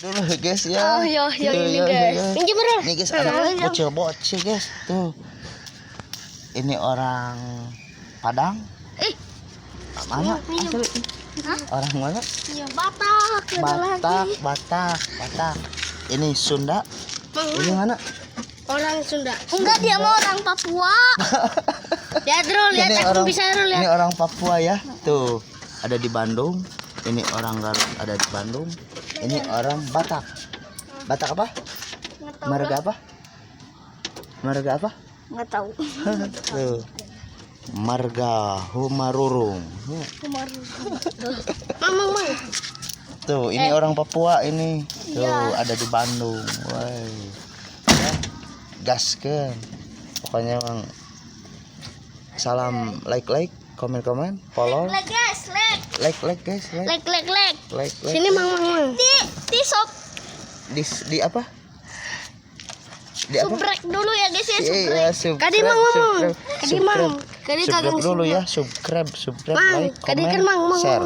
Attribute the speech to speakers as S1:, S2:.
S1: dulu guys ya.
S2: Oh iya ini guys. Pinjam bro.
S1: Ini guys ada bocil guys tuh. Ini orang Padang. Mana? Asli. Orang mana?
S2: Iya Batak.
S1: Batak. Ini Sunda. Ini mana?
S2: Orang Sunda. Enggak, dia mau orang Papua. Lihat aku bisa lihat.
S1: Ini orang Papua ya. Tuh, ada di Bandung. Ini orang Garut ada di Bandung. Ini orang Batak. Batak apa? Marga apa? Marga apa?
S2: Enggak tahu.
S1: Tuh. Marga Humarurung.
S2: Mang.
S1: Tuh, ini orang Papua ini. Tuh, ada di Bandung. Woi. Ya, gaskeun. Pokoknya Mang salam like, komen, follow.
S2: Like guys,
S1: Like guys, like.
S2: Sini Mang. Di shop.
S1: Di apa? Di apa?
S2: Subrek dulu ya guys ya,
S1: Iya,
S2: subscribe. Kadi Mang.
S1: Subscribe dulu ya, subscribe,
S2: Mang,
S1: like,
S2: kadi kan
S1: comment,
S2: Mang.
S1: share.